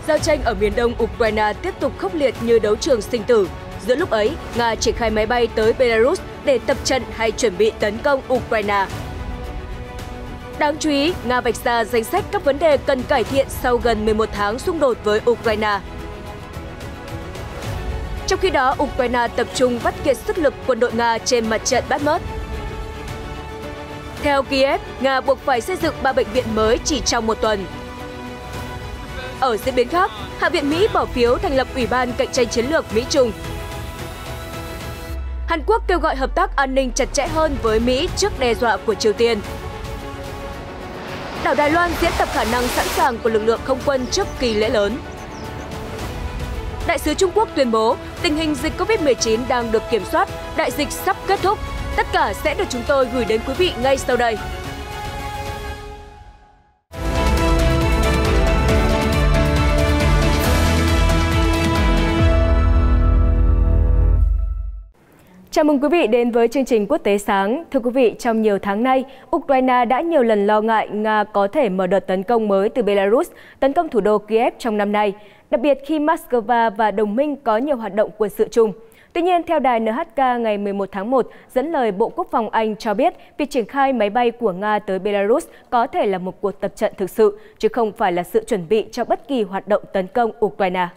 Giao tranh ở miền đông Ukraine tiếp tục khốc liệt như đấu trường sinh tử. Giữa lúc ấy, Nga triển khai máy bay tới Belarus để tập trận hay chuẩn bị tấn công Ukraine. Đáng chú ý, Nga vạch ra danh sách các vấn đề cần cải thiện sau gần 11 tháng xung đột với Ukraine. Trong khi đó, Ukraine tập trung vắt kiệt sức lực quân đội Nga trên mặt trận Bakhmut. Theo Kiev, Nga buộc phải xây dựng 3 bệnh viện mới chỉ trong một tuần. Ở diễn biến khác, Hạ viện Mỹ bỏ phiếu thành lập Ủy ban Cạnh tranh Chiến lược Mỹ-Trung. Hàn Quốc kêu gọi hợp tác an ninh chặt chẽ hơn với Mỹ trước đe dọa của Triều Tiên. Đảo Đài Loan diễn tập khả năng sẵn sàng của lực lượng không quân trước kỳ lễ lớn. Đại sứ Trung Quốc tuyên bố tình hình dịch Covid-19 đang được kiểm soát, đại dịch sắp kết thúc. Tất cả sẽ được chúng tôi gửi đến quý vị ngay sau đây. Chào mừng quý vị đến với chương trình Quốc tế sáng. Thưa quý vị, trong nhiều tháng nay, Ukraine đã nhiều lần lo ngại Nga có thể mở đợt tấn công mới từ Belarus, tấn công thủ đô Kiev trong năm nay, đặc biệt khi Moscow và đồng minh có nhiều hoạt động quân sự chung. Tuy nhiên, theo đài NHK ngày 11 tháng 1, dẫn lời Bộ Quốc phòng Anh cho biết việc triển khai máy bay của Nga tới Belarus có thể là một cuộc tập trận thực sự, chứ không phải là sự chuẩn bị cho bất kỳ hoạt động tấn công Ukraine.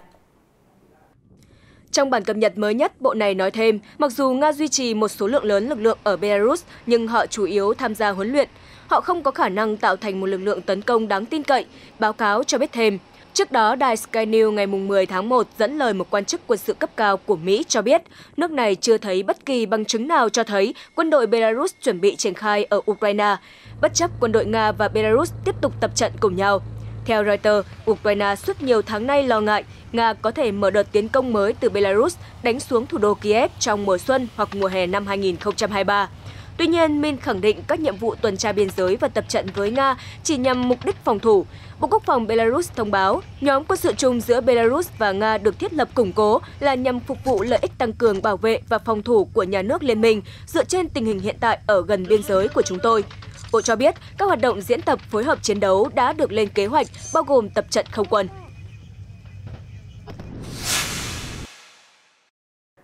Trong bản cập nhật mới nhất, Bộ này nói thêm, mặc dù Nga duy trì một số lượng lớn lực lượng ở Belarus, nhưng họ chủ yếu tham gia huấn luyện. Họ không có khả năng tạo thành một lực lượng tấn công đáng tin cậy, báo cáo cho biết thêm. Trước đó, đài Sky News ngày 10 tháng 1 dẫn lời một quan chức quân sự cấp cao của Mỹ cho biết, nước này chưa thấy bất kỳ bằng chứng nào cho thấy quân đội Belarus chuẩn bị triển khai ở Ukraine, bất chấp quân đội Nga và Belarus tiếp tục tập trận cùng nhau. Theo Reuters, Ukraine suốt nhiều tháng nay lo ngại Nga có thể mở đợt tiến công mới từ Belarus đánh xuống thủ đô Kiev trong mùa xuân hoặc mùa hè năm 2023. Tuy nhiên, Min khẳng định các nhiệm vụ tuần tra biên giới và tập trận với Nga chỉ nhằm mục đích phòng thủ. Bộ Quốc phòng Belarus thông báo, nhóm quân sự chung giữa Belarus và Nga được thiết lập củng cố là nhằm phục vụ lợi ích tăng cường bảo vệ và phòng thủ của nhà nước liên minh dựa trên tình hình hiện tại ở gần biên giới của chúng tôi. Bộ cho biết, các hoạt động diễn tập phối hợp chiến đấu đã được lên kế hoạch, bao gồm tập trận không quân.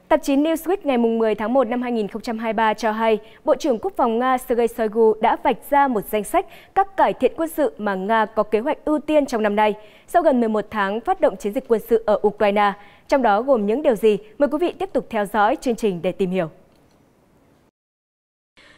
Tạp chí Newsweek ngày 10 tháng 1 năm 2023 cho hay, Bộ trưởng Quốc phòng Nga Sergei Shoigu đã vạch ra một danh sách các cải thiện quân sự mà Nga có kế hoạch ưu tiên trong năm nay, sau gần 11 tháng phát động chiến dịch quân sự ở Ukraine. Trong đó gồm những điều gì? Mời quý vị tiếp tục theo dõi chương trình để tìm hiểu.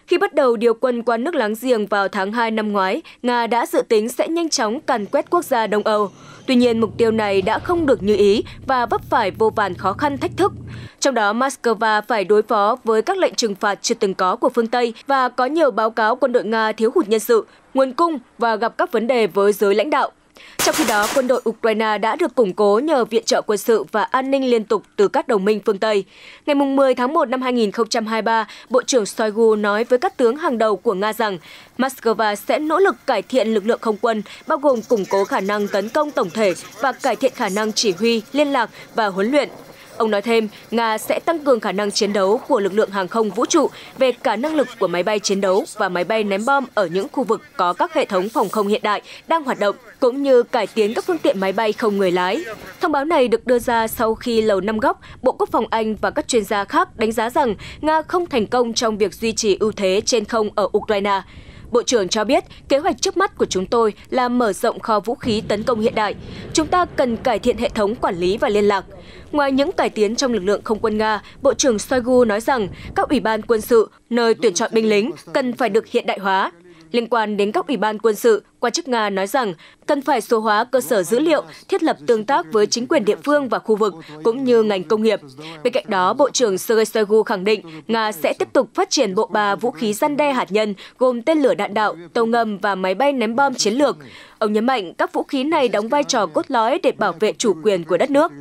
Khi bắt đầu điều quân qua nước láng giềng vào tháng 2 năm ngoái, Nga đã dự tính sẽ nhanh chóng càn quét quốc gia Đông Âu. Tuy nhiên, mục tiêu này đã không được như ý và vấp phải vô vàn khó khăn thách thức. Trong đó, Moscow phải đối phó với các lệnh trừng phạt chưa từng có của phương Tây và có nhiều báo cáo quân đội Nga thiếu hụt nhân sự, nguồn cung và gặp các vấn đề với giới lãnh đạo. Trong khi đó, quân đội Ukraine đã được củng cố nhờ viện trợ quân sự và an ninh liên tục từ các đồng minh phương Tây. Ngày 10 tháng 1 năm 2023, Bộ trưởng Shoigu nói với các tướng hàng đầu của Nga rằng Moscow sẽ nỗ lực cải thiện lực lượng không quân, bao gồm củng cố khả năng tấn công tổng thể và cải thiện khả năng chỉ huy, liên lạc và huấn luyện. Ông nói thêm, Nga sẽ tăng cường khả năng chiến đấu của lực lượng hàng không vũ trụ về cả năng lực của máy bay chiến đấu và máy bay ném bom ở những khu vực có các hệ thống phòng không hiện đại đang hoạt động, cũng như cải tiến các phương tiện máy bay không người lái. Thông báo này được đưa ra sau khi Lầu Năm Góc, Bộ Quốc phòng Anh và các chuyên gia khác đánh giá rằng Nga không thành công trong việc duy trì ưu thế trên không ở Ukraine. Bộ trưởng cho biết, kế hoạch trước mắt của chúng tôi là mở rộng kho vũ khí tấn công hiện đại. Chúng ta cần cải thiện hệ thống quản lý và liên lạc. Ngoài những cải tiến trong lực lượng không quân Nga, Bộ trưởng Shoigu nói rằng các ủy ban quân sự, nơi tuyển chọn binh lính, cần phải được hiện đại hóa. Liên quan đến các ủy ban quân sự, quan chức Nga nói rằng cần phải số hóa cơ sở dữ liệu, thiết lập tương tác với chính quyền địa phương và khu vực, cũng như ngành công nghiệp. Bên cạnh đó, Bộ trưởng Sergei Shoigu khẳng định Nga sẽ tiếp tục phát triển bộ ba vũ khí răn đe hạt nhân, gồm tên lửa đạn đạo, tàu ngầm và máy bay ném bom chiến lược. Ông nhấn mạnh các vũ khí này đóng vai trò cốt lõi để bảo vệ chủ quyền của đất nước.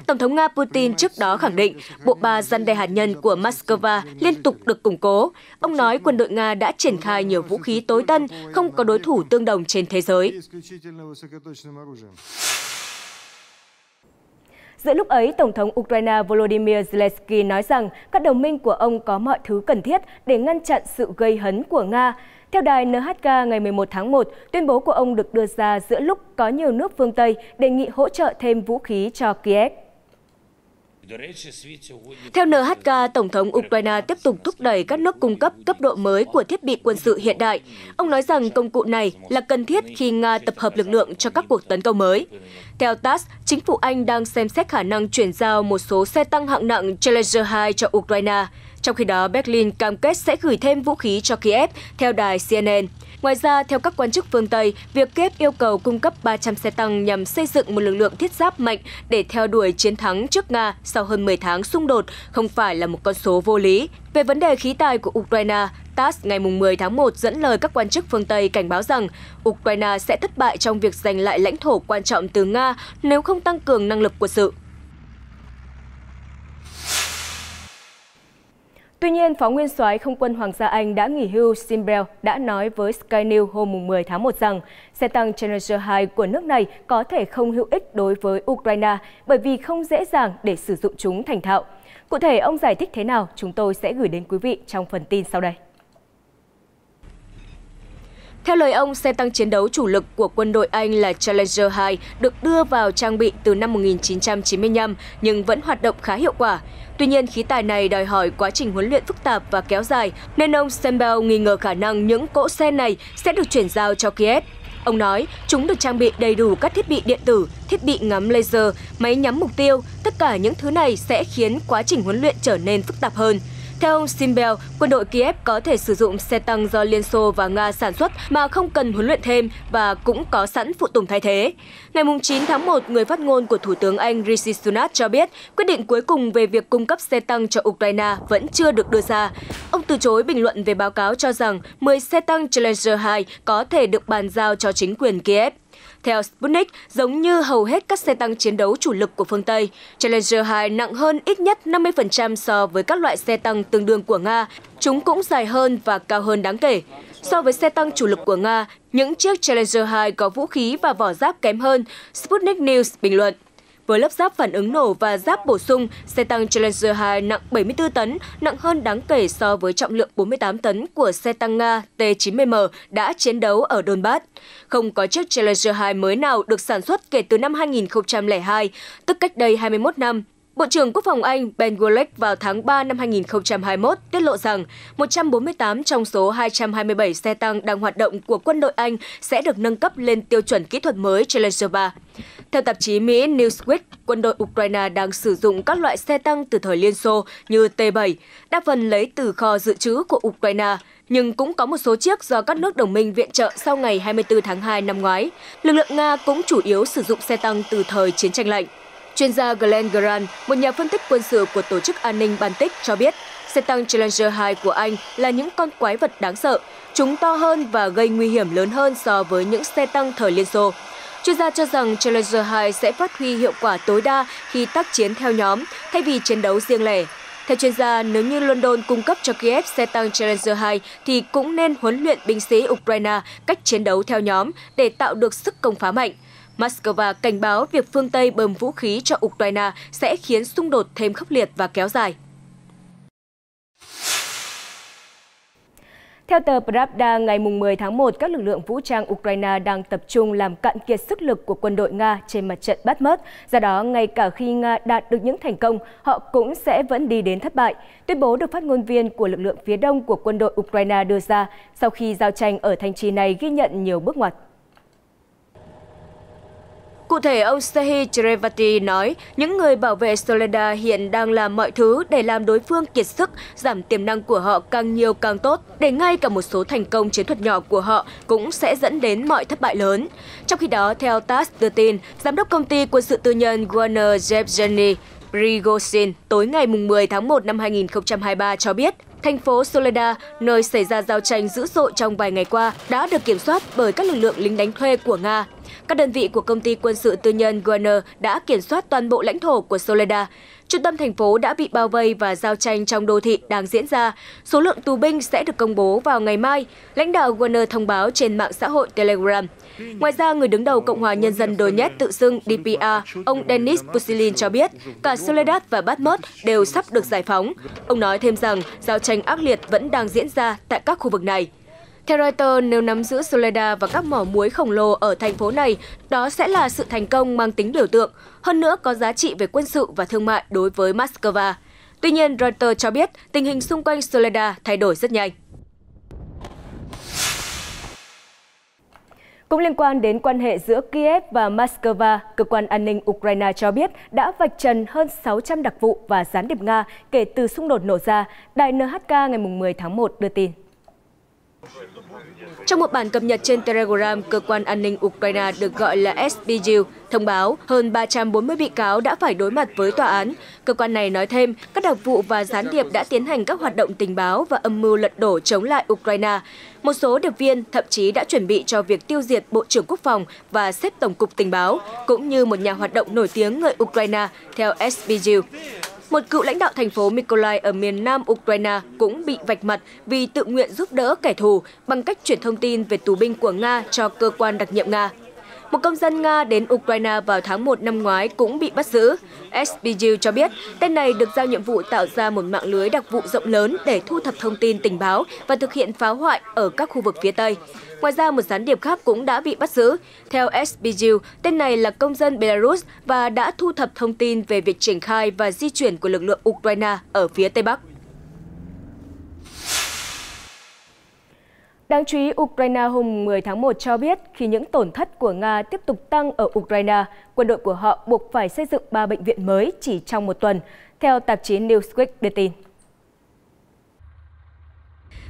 Tổng thống Nga Putin trước đó khẳng định bộ ba răn đe hạt nhân của Moscow liên tục được củng cố. Ông nói quân đội Nga đã triển khai nhiều vũ khí tối tân, không có đối thủ tương đồng trên thế giới. Giữa lúc ấy, Tổng thống Ukraine Volodymyr Zelensky nói rằng các đồng minh của ông có mọi thứ cần thiết để ngăn chặn sự gây hấn của Nga. Theo đài NHK ngày 11 tháng 1, tuyên bố của ông được đưa ra giữa lúc có nhiều nước phương Tây đề nghị hỗ trợ thêm vũ khí cho Kiev. Theo NHK, Tổng thống Ukraine tiếp tục thúc đẩy các nước cung cấp cấp độ mới của thiết bị quân sự hiện đại. Ông nói rằng công cụ này là cần thiết khi Nga tập hợp lực lượng cho các cuộc tấn công mới. Theo TASS, chính phủ Anh đang xem xét khả năng chuyển giao một số xe tăng hạng nặng Challenger 2 cho Ukraine. Trong khi đó, Berlin cam kết sẽ gửi thêm vũ khí cho Kiev, theo đài CNN. Ngoài ra, theo các quan chức phương Tây, việc Kiev yêu cầu cung cấp 300 xe tăng nhằm xây dựng một lực lượng thiết giáp mạnh để theo đuổi chiến thắng trước Nga sau hơn 10 tháng xung đột không phải là một con số vô lý. Về vấn đề khí tài của Ukraine, TASS ngày 10 tháng 1 dẫn lời các quan chức phương Tây cảnh báo rằng Ukraine sẽ thất bại trong việc giành lại lãnh thổ quan trọng từ Nga nếu không tăng cường năng lực quân sự. Tuy nhiên, Phó Nguyên soái Không quân Hoàng gia Anh đã nghỉ hưu Sim Bell đã nói với Sky News hôm 10 tháng 1 rằng xe tăng Challenger 2 của nước này có thể không hữu ích đối với Ukraine bởi vì không dễ dàng để sử dụng chúng thành thạo. Cụ thể, ông giải thích thế nào, chúng tôi sẽ gửi đến quý vị trong phần tin sau đây. Theo lời ông, xe tăng chiến đấu chủ lực của quân đội Anh là Challenger 2 được đưa vào trang bị từ năm 1995 nhưng vẫn hoạt động khá hiệu quả. Tuy nhiên, khí tài này đòi hỏi quá trình huấn luyện phức tạp và kéo dài, nên ông Sembel nghi ngờ khả năng những cỗ xe này sẽ được chuyển giao cho Kiev. Ông nói, chúng được trang bị đầy đủ các thiết bị điện tử, thiết bị ngắm laser, máy nhắm mục tiêu. Tất cả những thứ này sẽ khiến quá trình huấn luyện trở nên phức tạp hơn. Theo ông Simbel, quân đội Kiev có thể sử dụng xe tăng do Liên Xô và Nga sản xuất mà không cần huấn luyện thêm và cũng có sẵn phụ tùng thay thế. Ngày 9 tháng 1, người phát ngôn của Thủ tướng Anh Rishi Sunak cho biết quyết định cuối cùng về việc cung cấp xe tăng cho Ukraine vẫn chưa được đưa ra. Ông từ chối bình luận về báo cáo cho rằng 10 xe tăng Challenger 2 có thể được bàn giao cho chính quyền Kiev. Theo Sputnik, giống như hầu hết các xe tăng chiến đấu chủ lực của phương Tây, Challenger 2 nặng hơn ít nhất 50% so với các loại xe tăng tương đương của Nga. Chúng cũng dài hơn và cao hơn đáng kể. So với xe tăng chủ lực của Nga, những chiếc Challenger 2 có vũ khí và vỏ giáp kém hơn, Sputnik News bình luận. Với lớp giáp phản ứng nổ và giáp bổ sung, xe tăng Challenger 2 nặng 74 tấn, nặng hơn đáng kể so với trọng lượng 48 tấn của xe tăng Nga T-90M đã chiến đấu ở Donbass. Không có chiếc Challenger 2 mới nào được sản xuất kể từ năm 2002, tức cách đây 21 năm. Bộ trưởng Quốc phòng Anh Ben Wallace vào tháng 3 năm 2021 tiết lộ rằng 148 trong số 227 xe tăng đang hoạt động của quân đội Anh sẽ được nâng cấp lên tiêu chuẩn kỹ thuật mới Challenger 3. Theo tạp chí Mỹ Newsweek, quân đội Ukraine đang sử dụng các loại xe tăng từ thời Liên Xô như T-7, đa phần lấy từ kho dự trữ của Ukraine, nhưng cũng có một số chiếc do các nước đồng minh viện trợ sau ngày 24 tháng 2 năm ngoái. Lực lượng Nga cũng chủ yếu sử dụng xe tăng từ thời chiến tranh lạnh. Chuyên gia Glenn Grant, một nhà phân tích quân sự của Tổ chức An ninh Baltic cho biết, xe tăng Challenger 2 của Anh là những con quái vật đáng sợ. Chúng to hơn và gây nguy hiểm lớn hơn so với những xe tăng thời Liên Xô. Chuyên gia cho rằng Challenger 2 sẽ phát huy hiệu quả tối đa khi tác chiến theo nhóm thay vì chiến đấu riêng lẻ. Theo chuyên gia, nếu như London cung cấp cho Kiev xe tăng Challenger 2 thì cũng nên huấn luyện binh sĩ Ukraine cách chiến đấu theo nhóm để tạo được sức công phá mạnh. Moscow cảnh báo việc phương Tây bơm vũ khí cho Ukraine sẽ khiến xung đột thêm khốc liệt và kéo dài. Theo tờ Pravda, ngày 10 tháng 1, các lực lượng vũ trang Ukraine đang tập trung làm cạn kiệt sức lực của quân đội Nga trên mặt trận Bakhmut. Do đó, ngay cả khi Nga đạt được những thành công, họ cũng sẽ vẫn đi đến thất bại. Tuyên bố được phát ngôn viên của lực lượng phía đông của quân đội Ukraine đưa ra sau khi giao tranh ở thành trì này ghi nhận nhiều bước ngoặt. Cụ thể, ông Serhiy Cherevati nói, những người bảo vệ Soledar hiện đang làm mọi thứ để làm đối phương kiệt sức, giảm tiềm năng của họ càng nhiều càng tốt, để ngay cả một số thành công chiến thuật nhỏ của họ cũng sẽ dẫn đến mọi thất bại lớn. Trong khi đó, theo TASS đưa tin, giám đốc công ty quân sự tư nhân Wagner Yevgeny Prigozhin tối ngày 10 tháng 1 năm 2023 cho biết, thành phố Soledar, nơi xảy ra giao tranh dữ dội trong vài ngày qua, đã được kiểm soát bởi các lực lượng lính đánh thuê của Nga. Các đơn vị của công ty quân sự tư nhân Wagner đã kiểm soát toàn bộ lãnh thổ của Soledar. Trung tâm thành phố đã bị bao vây và giao tranh trong đô thị đang diễn ra. Số lượng tù binh sẽ được công bố vào ngày mai, lãnh đạo Wagner thông báo trên mạng xã hội Telegram. Ngoài ra, người đứng đầu Cộng hòa Nhân dân Donetsk tự xưng DPR, ông Denis Pushilin cho biết cả Soledar và Bakhmut đều sắp được giải phóng. Ông nói thêm rằng giao tranh ác liệt vẫn đang diễn ra tại các khu vực này. Theo Reuters, nếu nắm giữ Soledad và các mỏ muối khổng lồ ở thành phố này, đó sẽ là sự thành công mang tính biểu tượng, hơn nữa có giá trị về quân sự và thương mại đối với Moscow. Tuy nhiên, Reuters cho biết tình hình xung quanh Soledad thay đổi rất nhanh. Cũng liên quan đến quan hệ giữa Kiev và Moscow, Cơ quan An ninh Ukraine cho biết đã vạch trần hơn 600 đặc vụ và gián điệp Nga kể từ xung đột nổ ra, đài NHK ngày 10 tháng 1 đưa tin. Trong một bản cập nhật trên Telegram, Cơ quan An ninh Ukraine được gọi là SBU thông báo hơn 340 bị cáo đã phải đối mặt với tòa án. Cơ quan này nói thêm, các đặc vụ và gián điệp đã tiến hành các hoạt động tình báo và âm mưu lật đổ chống lại Ukraine. Một số điệp viên thậm chí đã chuẩn bị cho việc tiêu diệt Bộ trưởng Quốc phòng và xếp Tổng cục Tình báo, cũng như một nhà hoạt động nổi tiếng người Ukraine, theo SBU. Một cựu lãnh đạo thành phố Mykolaiv ở miền nam Ukraine cũng bị vạch mặt vì tự nguyện giúp đỡ kẻ thù bằng cách chuyển thông tin về tù binh của Nga cho cơ quan đặc nhiệm Nga. Một công dân Nga đến Ukraine vào tháng 1 năm ngoái cũng bị bắt giữ. SBU cho biết tên này được giao nhiệm vụ tạo ra một mạng lưới đặc vụ rộng lớn để thu thập thông tin tình báo và thực hiện phá hoại ở các khu vực phía Tây. Ngoài ra, một gián điệp khác cũng đã bị bắt giữ. Theo SBU, tên này là công dân Belarus và đã thu thập thông tin về việc triển khai và di chuyển của lực lượng Ukraine ở phía Tây Bắc. Đáng chú ý, Ukraine hôm 10 tháng 1 cho biết khi những tổn thất của Nga tiếp tục tăng ở Ukraine, quân đội của họ buộc phải xây dựng 3 bệnh viện mới chỉ trong một tuần, theo tạp chí Newsweek đưa tin.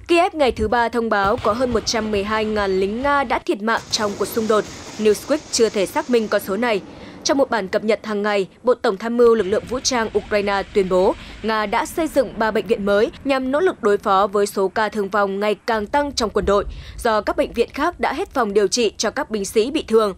Kiev ngày thứ Ba thông báo có hơn 112.000 lính Nga đã thiệt mạng trong cuộc xung đột. Newsweek chưa thể xác minh con số này. Trong một bản cập nhật hàng ngày, Bộ Tổng tham mưu lực lượng vũ trang Ukraine tuyên bố Nga đã xây dựng 3 bệnh viện mới nhằm nỗ lực đối phó với số ca thương vong ngày càng tăng trong quân đội, do các bệnh viện khác đã hết phòng điều trị cho các binh sĩ bị thương.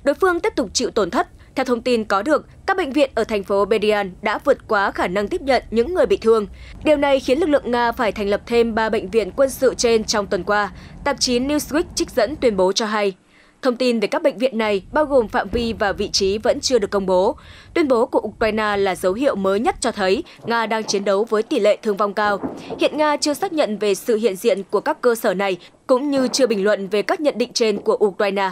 Đối phương tiếp tục chịu tổn thất. Theo thông tin có được, các bệnh viện ở thành phố Berdyansk đã vượt quá khả năng tiếp nhận những người bị thương. Điều này khiến lực lượng Nga phải thành lập thêm 3 bệnh viện quân sự trên trong tuần qua, tạp chí Newsweek trích dẫn tuyên bố cho hay. Thông tin về các bệnh viện này, bao gồm phạm vi và vị trí vẫn chưa được công bố. Tuyên bố của Ukraine là dấu hiệu mới nhất cho thấy Nga đang chiến đấu với tỷ lệ thương vong cao. Hiện Nga chưa xác nhận về sự hiện diện của các cơ sở này, cũng như chưa bình luận về các nhận định trên của Ukraine.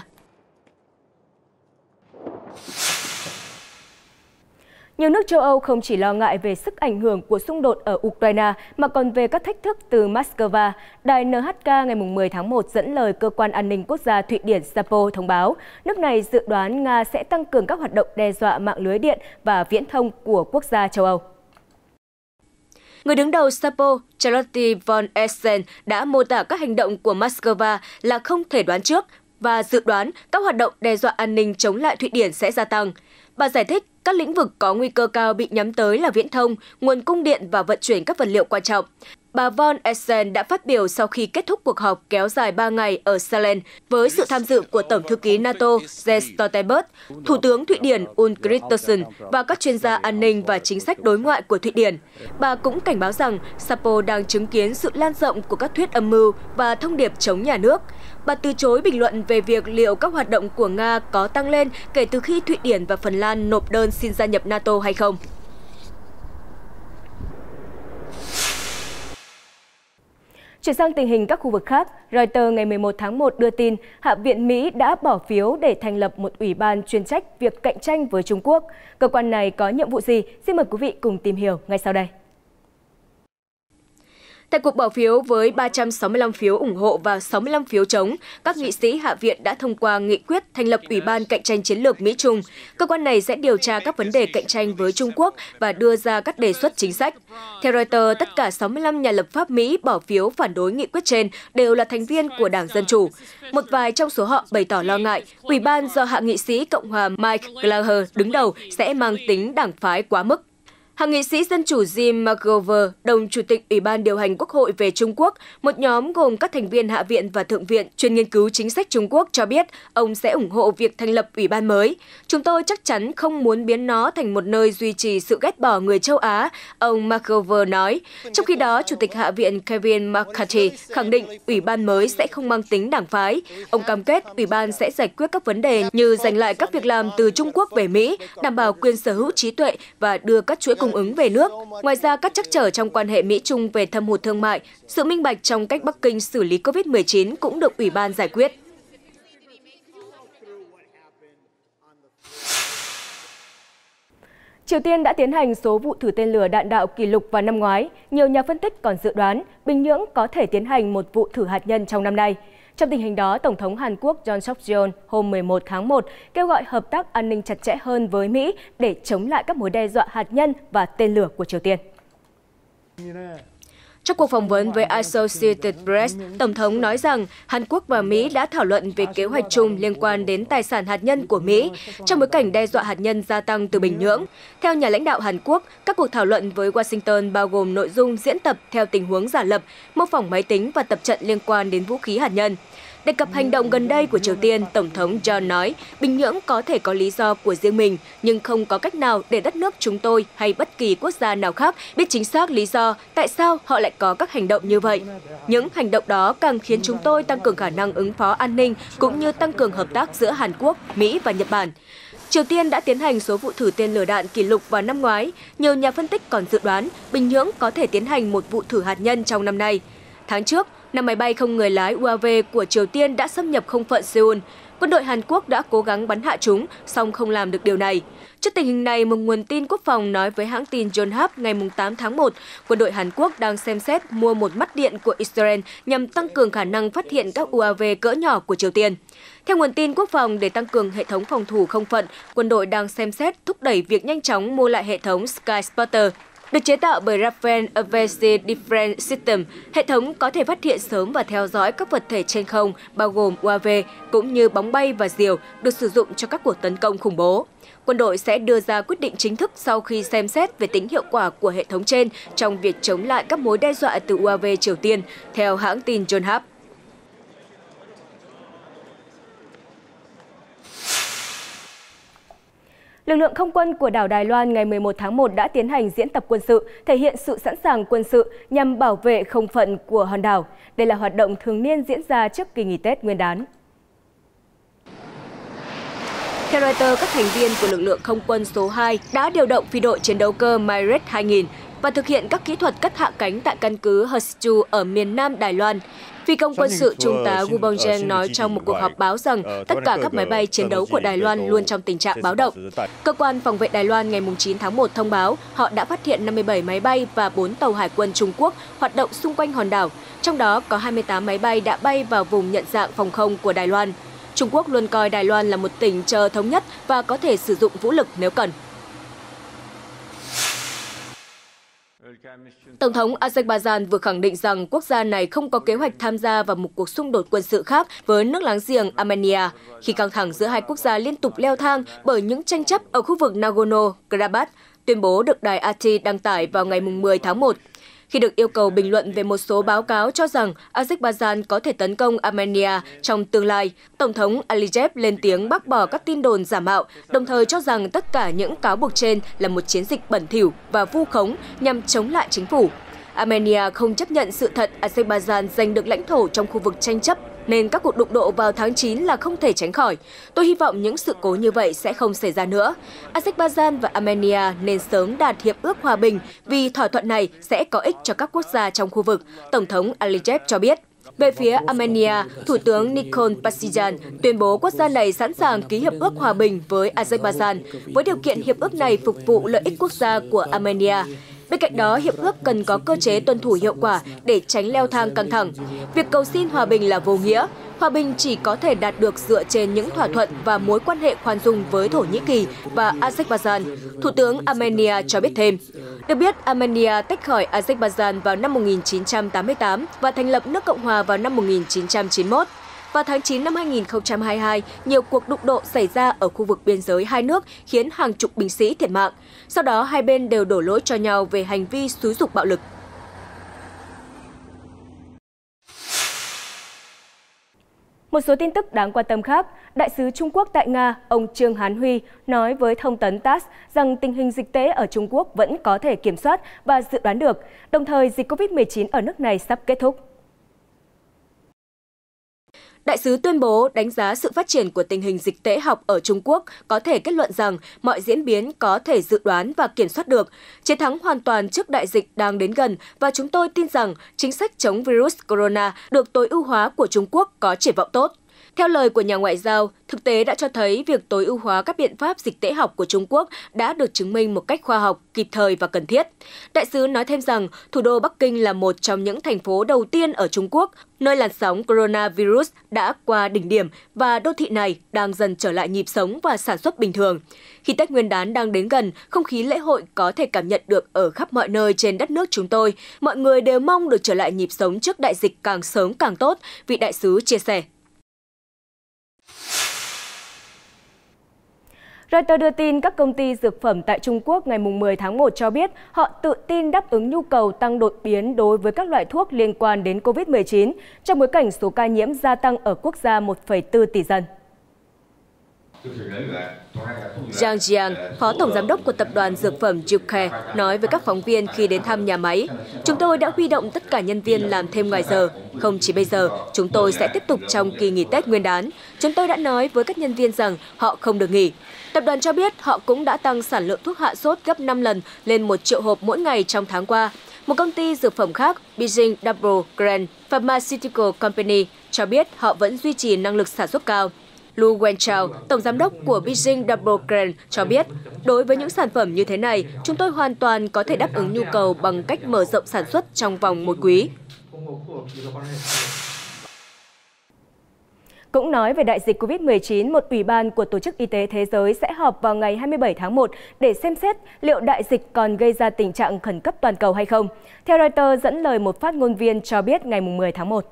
Nhiều nước châu Âu không chỉ lo ngại về sức ảnh hưởng của xung đột ở Ukraine mà còn về các thách thức từ Moscow. Đài NHK ngày 10 tháng 1 dẫn lời Cơ quan An ninh Quốc gia Thụy Điển SAPO thông báo, nước này dự đoán Nga sẽ tăng cường các hoạt động đe dọa mạng lưới điện và viễn thông của quốc gia châu Âu. Người đứng đầu SAPO, Charlotte von Essen, đã mô tả các hành động của Moscow là không thể đoán trước và dự đoán các hoạt động đe dọa an ninh chống lại Thụy Điển sẽ gia tăng. Bà giải thích các lĩnh vực có nguy cơ cao bị nhắm tới là viễn thông, nguồn cung điện và vận chuyển các vật liệu quan trọng. Bà von Essen đã phát biểu sau khi kết thúc cuộc họp kéo dài 3 ngày ở Salem với sự tham dự của Tổng thư ký NATO Jens Stoltenberg, Thủ tướng Thụy Điển Ulf Kristersson và các chuyên gia an ninh và chính sách đối ngoại của Thụy Điển. Bà cũng cảnh báo rằng SAPO đang chứng kiến sự lan rộng của các thuyết âm mưu và thông điệp chống nhà nước. Bà từ chối bình luận về việc liệu các hoạt động của Nga có tăng lên kể từ khi Thụy Điển và Phần Lan nộp đơn xin gia nhập NATO hay không. Chuyển sang tình hình các khu vực khác, Reuters ngày 11 tháng 1 đưa tin Hạ viện Mỹ đã bỏ phiếu để thành lập một ủy ban chuyên trách việc cạnh tranh với Trung Quốc. Cơ quan này có nhiệm vụ gì? Xin mời quý vị cùng tìm hiểu ngay sau đây. Tại cuộc bỏ phiếu với 365 phiếu ủng hộ và 65 phiếu chống, các nghị sĩ Hạ viện đã thông qua nghị quyết thành lập Ủy ban Cạnh tranh Chiến lược Mỹ-Trung. Cơ quan này sẽ điều tra các vấn đề cạnh tranh với Trung Quốc và đưa ra các đề xuất chính sách. Theo Reuters, tất cả 65 nhà lập pháp Mỹ bỏ phiếu phản đối nghị quyết trên đều là thành viên của Đảng Dân Chủ. Một vài trong số họ bày tỏ lo ngại, Ủy ban do hạ nghị sĩ Cộng hòa Mike Gallagher đứng đầu sẽ mang tính đảng phái quá mức. Hạ nghị sĩ Dân chủ Jim McGovern, đồng chủ tịch Ủy ban điều hành Quốc hội về Trung Quốc, một nhóm gồm các thành viên Hạ viện và Thượng viện chuyên nghiên cứu chính sách Trung Quốc cho biết ông sẽ ủng hộ việc thành lập Ủy ban mới. Chúng tôi chắc chắn không muốn biến nó thành một nơi duy trì sự ghét bỏ người châu Á, ông McGovern nói. Trong khi đó, Chủ tịch Hạ viện Kevin McCarthy khẳng định Ủy ban mới sẽ không mang tính đảng phái. Ông cam kết Ủy ban sẽ giải quyết các vấn đề như giành lại các việc làm từ Trung Quốc về Mỹ, đảm bảo quyền sở hữu trí tuệ và đưa các chuỗi cung cung ứng về nước. Ngoài ra, các trắc trở trong quan hệ Mỹ-Trung về thâm hụt thương mại, sự minh bạch trong cách Bắc Kinh xử lý COVID-19 cũng được Ủy ban giải quyết. Triều Tiên đã tiến hành số vụ thử tên lửa đạn đạo kỷ lục vào năm ngoái. Nhiều nhà phân tích còn dự đoán Bình Nhưỡng có thể tiến hành một vụ thử hạt nhân trong năm nay. Trong tình hình đó, Tổng thống Hàn Quốc Yoon Suk-yeol hôm 11 tháng 1 kêu gọi hợp tác an ninh chặt chẽ hơn với Mỹ để chống lại các mối đe dọa hạt nhân và tên lửa của Triều Tiên. Trong cuộc phỏng vấn với Associated Press, Tổng thống nói rằng Hàn Quốc và Mỹ đã thảo luận về kế hoạch chung liên quan đến tài sản hạt nhân của Mỹ trong bối cảnh đe dọa hạt nhân gia tăng từ Bình Nhưỡng. Theo nhà lãnh đạo Hàn Quốc, các cuộc thảo luận với Washington bao gồm nội dung diễn tập theo tình huống giả lập, mô phỏng máy tính và tập trận liên quan đến vũ khí hạt nhân. Đề cập hành động gần đây của Triều Tiên, Tổng thống Yoon nói, Bình Nhưỡng có thể có lý do của riêng mình, nhưng không có cách nào để đất nước chúng tôi hay bất kỳ quốc gia nào khác biết chính xác lý do tại sao họ lại có các hành động như vậy. Những hành động đó càng khiến chúng tôi tăng cường khả năng ứng phó an ninh cũng như tăng cường hợp tác giữa Hàn Quốc, Mỹ và Nhật Bản. Triều Tiên đã tiến hành số vụ thử tên lửa đạn kỷ lục vào năm ngoái. Nhiều nhà phân tích còn dự đoán Bình Nhưỡng có thể tiến hành một vụ thử hạt nhân trong năm nay. Tháng trước, 5 máy bay không người lái UAV của Triều Tiên đã xâm nhập không phận Seoul. Quân đội Hàn Quốc đã cố gắng bắn hạ chúng, song không làm được điều này. Trước tình hình này, một nguồn tin quốc phòng nói với hãng tin Yonhap ngày 8 tháng 1, quân đội Hàn Quốc đang xem xét mua một mắt điện của Israel nhằm tăng cường khả năng phát hiện các UAV cỡ nhỏ của Triều Tiên. Theo nguồn tin quốc phòng, để tăng cường hệ thống phòng thủ không phận, quân đội đang xem xét thúc đẩy việc nhanh chóng mua lại hệ thống Sky Spotter. Được chế tạo bởi Rafael Advanced Defense System, hệ thống có thể phát hiện sớm và theo dõi các vật thể trên không, bao gồm UAV, cũng như bóng bay và diều, được sử dụng cho các cuộc tấn công khủng bố. Quân đội sẽ đưa ra quyết định chính thức sau khi xem xét về tính hiệu quả của hệ thống trên trong việc chống lại các mối đe dọa từ UAV Triều Tiên, theo hãng tin Yonhap. Lực lượng không quân của đảo Đài Loan ngày 11 tháng 1 đã tiến hành diễn tập quân sự, thể hiện sự sẵn sàng quân sự nhằm bảo vệ không phận của hòn đảo. Đây là hoạt động thường niên diễn ra trước kỳ nghỉ Tết Nguyên đán. Theo Reuters, các thành viên của lực lượng không quân số 2 đã điều động phi đội chiến đấu cơ Myret 2000 và thực hiện các kỹ thuật cất hạ cánh tại căn cứ Hsinchu ở miền Nam Đài Loan. Phi công quân sự Trung tá Wu Bongjang nói trong một cuộc họp báo rằng tất cả các máy bay chiến đấu của Đài Loan luôn trong tình trạng báo động. Cơ quan phòng vệ Đài Loan ngày 9 tháng 1 thông báo họ đã phát hiện 57 máy bay và 4 tàu hải quân Trung Quốc hoạt động xung quanh hòn đảo. Trong đó có 28 máy bay đã bay vào vùng nhận dạng phòng không của Đài Loan. Trung Quốc luôn coi Đài Loan là một tỉnh chờ thống nhất và có thể sử dụng vũ lực nếu cần. Tổng thống Azerbaijan vừa khẳng định rằng quốc gia này không có kế hoạch tham gia vào một cuộc xung đột quân sự khác với nước láng giềng Armenia, khi căng thẳng giữa hai quốc gia liên tục leo thang bởi những tranh chấp ở khu vực Nagorno-Karabakh, tuyên bố được đài RT đăng tải vào ngày 10 tháng 1. Khi được yêu cầu bình luận về một số báo cáo cho rằng Azerbaijan có thể tấn công Armenia trong tương lai, Tổng thống Aliyev lên tiếng bác bỏ các tin đồn giả mạo, đồng thời cho rằng tất cả những cáo buộc trên là một chiến dịch bẩn thỉu và vu khống nhằm chống lại chính phủ. Armenia không chấp nhận sự thật Azerbaijan giành được lãnh thổ trong khu vực tranh chấp, nên các cuộc đụng độ vào tháng 9 là không thể tránh khỏi. Tôi hy vọng những sự cố như vậy sẽ không xảy ra nữa. Azerbaijan và Armenia nên sớm đạt hiệp ước hòa bình vì thỏa thuận này sẽ có ích cho các quốc gia trong khu vực, Tổng thống Aliyev cho biết. Về phía Armenia, Thủ tướng Nikol Pashinyan tuyên bố quốc gia này sẵn sàng ký hiệp ước hòa bình với Azerbaijan, với điều kiện hiệp ước này phục vụ lợi ích quốc gia của Armenia. Bên cạnh đó, hiệp ước cần có cơ chế tuân thủ hiệu quả để tránh leo thang căng thẳng. Việc cầu xin hòa bình là vô nghĩa. Hòa bình chỉ có thể đạt được dựa trên những thỏa thuận và mối quan hệ khoan dung với Thổ Nhĩ Kỳ và Azerbaijan, Thủ tướng Armenia cho biết thêm. Được biết, Armenia tách khỏi Azerbaijan vào năm 1988 và thành lập nước Cộng hòa vào năm 1991. Vào tháng 9 năm 2022, nhiều cuộc đụng độ xảy ra ở khu vực biên giới hai nước khiến hàng chục binh sĩ thiệt mạng. Sau đó, hai bên đều đổ lỗi cho nhau về hành vi xúi giục bạo lực. Một số tin tức đáng quan tâm khác, Đại sứ Trung Quốc tại Nga, ông Trương Hán Huy nói với thông tấn TASS rằng tình hình dịch tễ ở Trung Quốc vẫn có thể kiểm soát và dự đoán được, đồng thời dịch COVID-19 ở nước này sắp kết thúc. Đại sứ tuyên bố đánh giá sự phát triển của tình hình dịch tễ học ở Trung Quốc, có thể kết luận rằng mọi diễn biến có thể dự đoán và kiểm soát được. Chiến thắng hoàn toàn trước đại dịch đang đến gần và chúng tôi tin rằng chính sách chống virus corona được tối ưu hóa của Trung Quốc có triển vọng tốt. Theo lời của nhà ngoại giao, thực tế đã cho thấy việc tối ưu hóa các biện pháp dịch tễ học của Trung Quốc đã được chứng minh một cách khoa học, kịp thời và cần thiết. Đại sứ nói thêm rằng, thủ đô Bắc Kinh là một trong những thành phố đầu tiên ở Trung Quốc, nơi làn sóng coronavirus đã qua đỉnh điểm và đô thị này đang dần trở lại nhịp sống và sản xuất bình thường. Khi Tết Nguyên đán đang đến gần, không khí lễ hội có thể cảm nhận được ở khắp mọi nơi trên đất nước chúng tôi. Mọi người đều mong được trở lại nhịp sống trước đại dịch càng sớm càng tốt, vị đại sứ chia sẻ. Reuters đưa tin các công ty dược phẩm tại Trung Quốc ngày 10 tháng 1 cho biết họ tự tin đáp ứng nhu cầu tăng đột biến đối với các loại thuốc liên quan đến COVID-19 trong bối cảnh số ca nhiễm gia tăng ở quốc gia 1,4 tỷ dân. Zhang Jiang, Phó Tổng Giám đốc của Tập đoàn Dược phẩm Juke, nói với các phóng viên khi đến thăm nhà máy, chúng tôi đã huy động tất cả nhân viên làm thêm ngoài giờ. Không chỉ bây giờ, chúng tôi sẽ tiếp tục trong kỳ nghỉ Tết Nguyên đán. Chúng tôi đã nói với các nhân viên rằng họ không được nghỉ. Tập đoàn cho biết họ cũng đã tăng sản lượng thuốc hạ sốt gấp 5 lần lên 1 triệu hộp mỗi ngày trong tháng qua. Một công ty dược phẩm khác, Beijing Double Grand Pharmaceutical Company, cho biết họ vẫn duy trì năng lực sản xuất cao. Lu Wenchao, Tổng Giám đốc của Beijing Double Grand, cho biết, đối với những sản phẩm như thế này, chúng tôi hoàn toàn có thể đáp ứng nhu cầu bằng cách mở rộng sản xuất trong vòng 1 quý. Cũng nói về đại dịch COVID-19, một ủy ban của Tổ chức Y tế Thế giới sẽ họp vào ngày 27 tháng 1 để xem xét liệu đại dịch còn gây ra tình trạng khẩn cấp toàn cầu hay không. Theo Reuters dẫn lời một phát ngôn viên cho biết ngày 10 tháng 1.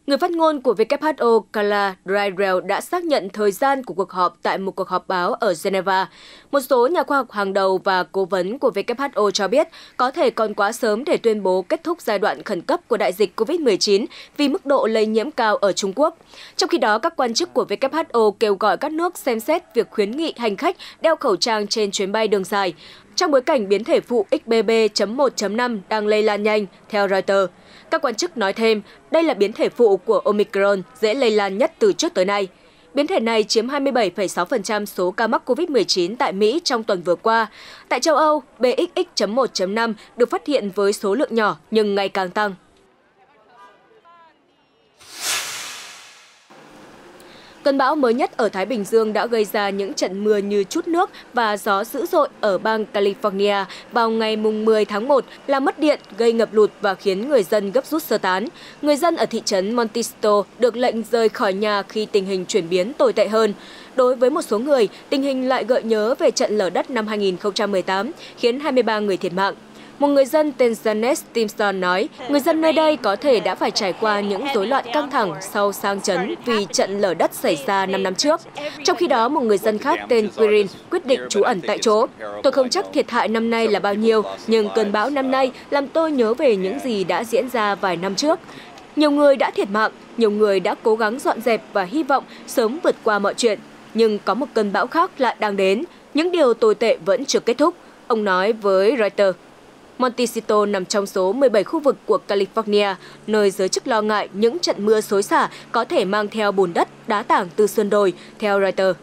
Người phát ngôn của WHO Carla Dreyer đã xác nhận thời gian của cuộc họp tại một cuộc họp báo ở Geneva. Một số nhà khoa học hàng đầu và cố vấn của WHO cho biết có thể còn quá sớm để tuyên bố kết thúc giai đoạn khẩn cấp của đại dịch COVID-19 vì mức độ lây nhiễm cao ở Trung Quốc. Trong khi đó, các quan chức của WHO kêu gọi các nước xem xét việc khuyến nghị hành khách đeo khẩu trang trên chuyến bay đường dài, trong bối cảnh biến thể phụ XBB.1.5 đang lây lan nhanh, theo Reuters. Các quan chức nói thêm, đây là biến thể phụ của Omicron, dễ lây lan nhất từ trước tới nay. Biến thể này chiếm 27,6% số ca mắc COVID-19 tại Mỹ trong tuần vừa qua. Tại châu Âu, BXX.1.5 được phát hiện với số lượng nhỏ nhưng ngày càng tăng. Cơn bão mới nhất ở Thái Bình Dương đã gây ra những trận mưa như trút nước và gió dữ dội ở bang California vào ngày 10 tháng 1, làm mất điện, gây ngập lụt và khiến người dân gấp rút sơ tán. Người dân ở thị trấn Montecito được lệnh rời khỏi nhà khi tình hình chuyển biến tồi tệ hơn. Đối với một số người, tình hình lại gợi nhớ về trận lở đất năm 2018, khiến 23 người thiệt mạng. Một người dân tên Janet Stimson nói, người dân nơi đây có thể đã phải trải qua những rối loạn căng thẳng sau sang chấn vì trận lở đất xảy ra 5 năm trước. Trong khi đó, một người dân khác tên Quirin quyết định trú ẩn tại chỗ. Tôi không chắc thiệt hại năm nay là bao nhiêu, nhưng cơn bão năm nay làm tôi nhớ về những gì đã diễn ra vài năm trước. Nhiều người đã thiệt mạng, nhiều người đã cố gắng dọn dẹp và hy vọng sớm vượt qua mọi chuyện. Nhưng có một cơn bão khác lại đang đến, những điều tồi tệ vẫn chưa kết thúc, ông nói với Reuters. Montecito nằm trong số 17 khu vực của California, nơi giới chức lo ngại những trận mưa xối xả có thể mang theo bùn đất, đá tảng từ sườn đồi, theo Reuters.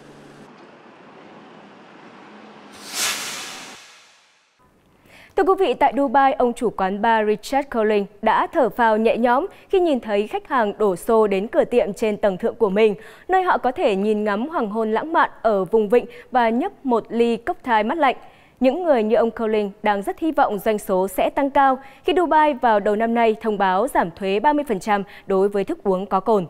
Thưa quý vị, tại Dubai, ông chủ quán bar Richard Colling đã thở phào nhẹ nhõm khi nhìn thấy khách hàng đổ xô đến cửa tiệm trên tầng thượng của mình, nơi họ có thể nhìn ngắm hoàng hôn lãng mạn ở vùng vịnh và nhấp một ly cocktail mát lạnh. Những người như ông Colling đang rất hy vọng doanh số sẽ tăng cao khi Dubai vào đầu năm nay thông báo giảm thuế 30% đối với thức uống có cồn.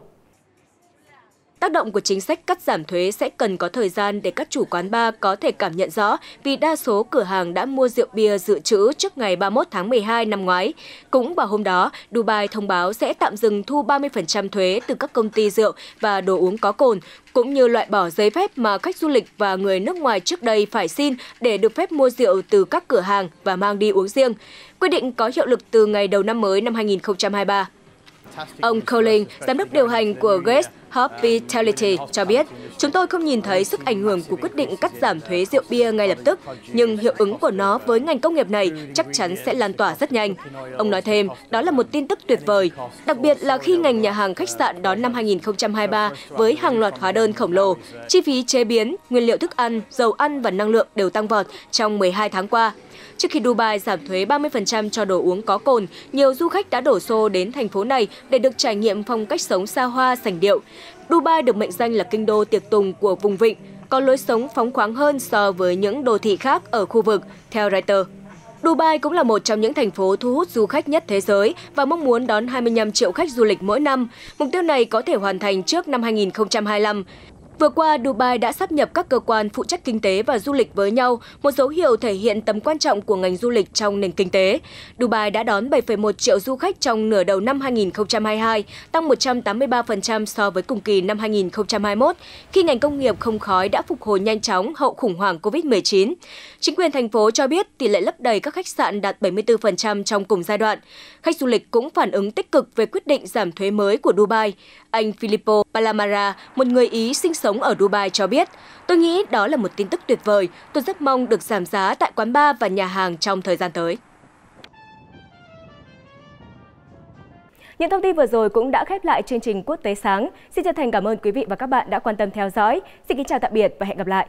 Tác động của chính sách cắt giảm thuế sẽ cần có thời gian để các chủ quán bar có thể cảm nhận rõ vì đa số cửa hàng đã mua rượu bia dự trữ trước ngày 31 tháng 12 năm ngoái. Cũng vào hôm đó, Dubai thông báo sẽ tạm dừng thu 30% thuế từ các công ty rượu và đồ uống có cồn, cũng như loại bỏ giấy phép mà khách du lịch và người nước ngoài trước đây phải xin để được phép mua rượu từ các cửa hàng và mang đi uống riêng. Quyết định có hiệu lực từ ngày đầu năm mới năm 2023. Ông Colling, giám đốc điều hành của Guest Hospitality cho biết, chúng tôi không nhìn thấy sức ảnh hưởng của quyết định cắt giảm thuế rượu bia ngay lập tức, nhưng hiệu ứng của nó với ngành công nghiệp này chắc chắn sẽ lan tỏa rất nhanh. Ông nói thêm, đó là một tin tức tuyệt vời, đặc biệt là khi ngành nhà hàng khách sạn đón năm 2023 với hàng loạt hóa đơn khổng lồ. Chi phí chế biến, nguyên liệu thức ăn, dầu ăn và năng lượng đều tăng vọt trong 12 tháng qua. Trước khi Dubai giảm thuế 30% cho đồ uống có cồn, nhiều du khách đã đổ xô đến thành phố này để được trải nghiệm phong cách sống xa hoa, sành điệu. Dubai được mệnh danh là kinh đô tiệc tùng của vùng vịnh, có lối sống phóng khoáng hơn so với những đô thị khác ở khu vực, theo Reuters. Dubai cũng là một trong những thành phố thu hút du khách nhất thế giới và mong muốn đón 25 triệu khách du lịch mỗi năm. Mục tiêu này có thể hoàn thành trước năm 2025. Vừa qua, Dubai đã sáp nhập các cơ quan phụ trách kinh tế và du lịch với nhau, một dấu hiệu thể hiện tầm quan trọng của ngành du lịch trong nền kinh tế. Dubai đã đón 7,1 triệu du khách trong nửa đầu năm 2022, tăng 183% so với cùng kỳ năm 2021, khi ngành công nghiệp không khói đã phục hồi nhanh chóng hậu khủng hoảng Covid-19. Chính quyền thành phố cho biết tỷ lệ lấp đầy các khách sạn đạt 74% trong cùng giai đoạn. Khách du lịch cũng phản ứng tích cực về quyết định giảm thuế mới của Dubai. Anh Filippo Palamara, một người Ý sinh sống ở Dubai cho biết, tôi nghĩ đó là một tin tức tuyệt vời. Tôi rất mong được giảm giá tại quán bar và nhà hàng trong thời gian tới. Những thông tin vừa rồi cũng đã khép lại chương trình Quốc tế sáng. Xin chân thành cảm ơn quý vị và các bạn đã quan tâm theo dõi. Xin kính chào tạm biệt và hẹn gặp lại.